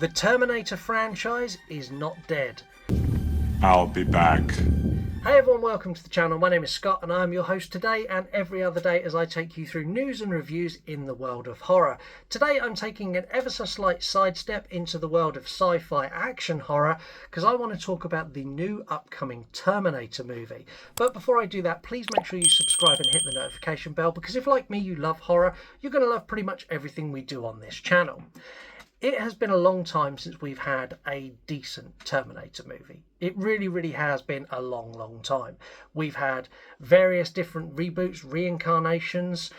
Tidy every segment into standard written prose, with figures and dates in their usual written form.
The Terminator franchise is not dead. I'll be back. Hey everyone, welcome to the channel. My name is Scott and I am your host today and every other day as I take you through news and reviews in the world of horror. Today I'm taking an ever so slight sidestep into the world of sci-fi action horror because I want to talk about the new upcoming Terminator movie. But before I do that, please make sure you subscribe and hit the notification bell because if like me you love horror, you're going to love pretty much everything we do on this channel. It has been a long time since we've had a decent Terminator movie. It really has been a long time. We've had various different reboots, reincarnations,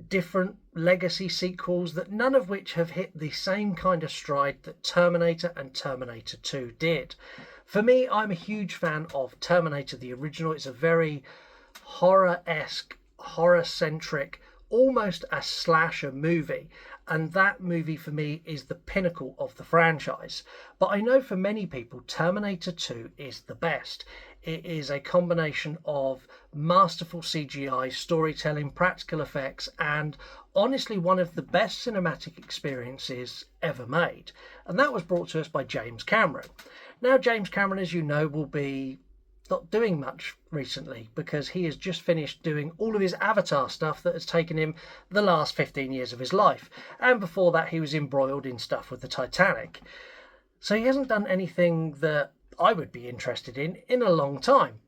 different legacy sequels, that none of which have hit the same kind of stride that Terminator and Terminator 2 did. For me, I'm a huge fan of Terminator the original. It's a very horror-esque, horror-centric, almost a slasher movie, and that movie for me is the pinnacle of the franchise. But I know for many people Terminator 2 is the best. It is a combination of masterful CGI, storytelling, practical effects, and honestly one of the best cinematic experiences ever made. And that was brought to us by James Cameron. Now James Cameron, as you know, will be not doing much recently because he has just finished doing all of his Avatar stuff that has taken him the last 15 years of his life, and before that he was embroiled in stuff with the Titanic. So he hasn't done anything that I would be interested in a long time.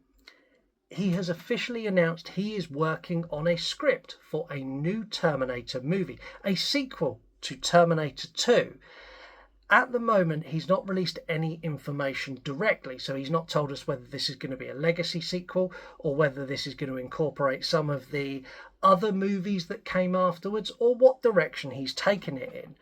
He has officially announced he is working on a script for a new Terminator movie, a sequel to Terminator 2. At the moment, he's not released any information directly, so he's not told us whether this is going to be a legacy sequel or whether this is going to incorporate some of the other movies that came afterwards or what direction he's taken it in.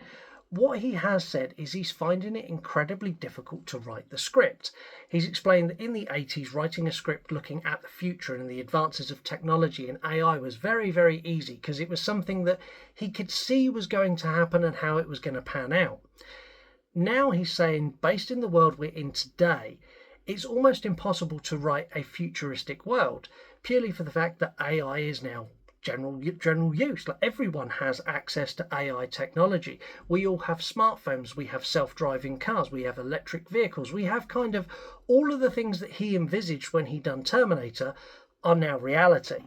What he has said is he's finding it incredibly difficult to write the script. He's explained that in the 80s, writing a script looking at the future and the advances of technology and AI was very easy because it was something that he could see was going to happen and how it was going to pan out. Now he's saying, based in the world we're in today, it's almost impossible to write a futuristic world, purely for the fact that AI is now general use. Like, everyone has access to AI technology. We all have smartphones, we have self-driving cars, we have electric vehicles, we have kind of all of the things that he envisaged when he done Terminator are now reality.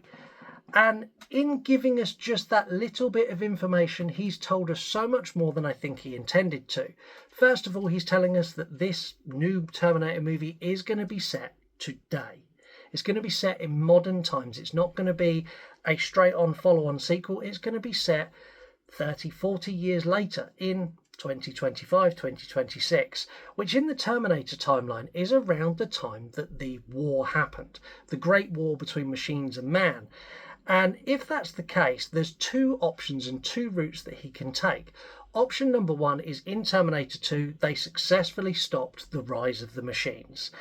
And in giving us just that little bit of information, he's told us so much more than I think he intended to. First of all, he's telling us that this new Terminator movie is going to be set today. It's going to be set in modern times. It's not going to be a straight-on follow-on sequel. It's going to be set 30, 40 years later in 2025, 2026, which in the Terminator timeline is around the time that the war happened, the Great War between machines and man. And if that's the case, there's two options and two routes that he can take. Option number one is in Terminator 2, they successfully stopped the rise of the machines.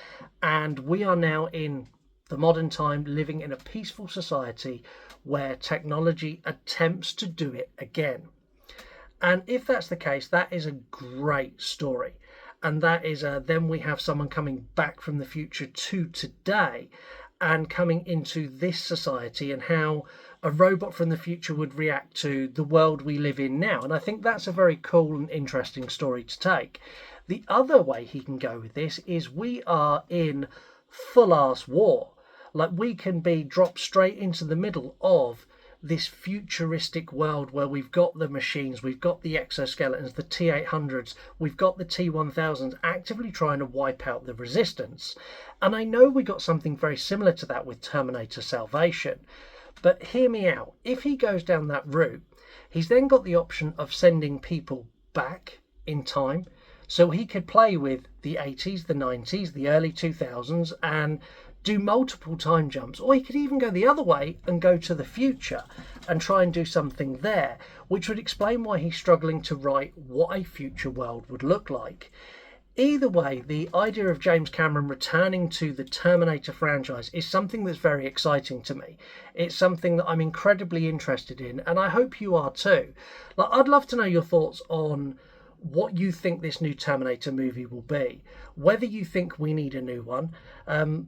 And we are now in the modern time living in a peaceful society where technology attempts to do it again. And if that's the case, that is a great story. And that is then we have someone coming back from the future to today and coming into this society and how a robot from the future would react to the world we live in now. And I think that's a very cool and interesting story to take. The other way he can go with this is we are in full-ass war. Like, we can be dropped straight into the middle of this futuristic world where we've got the machines, we've got the exoskeletons, the T-800s, we've got the T-1000s actively trying to wipe out the resistance. And I know we got something very similar to that with Terminator Salvation. But hear me out. If he goes down that route, he's then got the option of sending people back in time. So he could play with the 80s, the 90s, the early 2000s and do multiple time jumps, or he could even go the other way and go to the future and try and do something there, which would explain why he's struggling to write what a future world would look like. Either way, the idea of James Cameron returning to the Terminator franchise is something that's very exciting to me. It's something that I'm incredibly interested in, and I hope you are too. Like, I'd love to know your thoughts on what you think this new Terminator movie will be, whether you think we need a new one,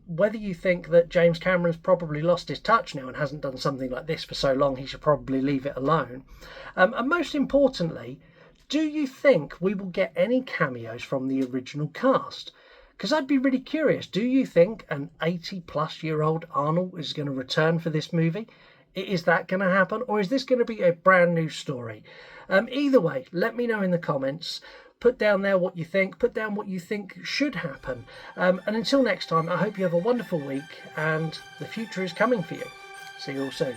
whether you think that James Cameron's probably lost his touch now and hasn't done something like this for so long he should probably leave it alone, and most importantly, do you think we will get any cameos from the original cast? Because I'd be really curious. Do you think an 80-plus-year-old Arnold is going to return for this movie? Is that going to happen, or is this going to be a brand new story? Either way, let me know in the comments. Put down there what you think. Put down what you think should happen. And until next time, I hope you have a wonderful week, and the future is coming for you. See you all soon.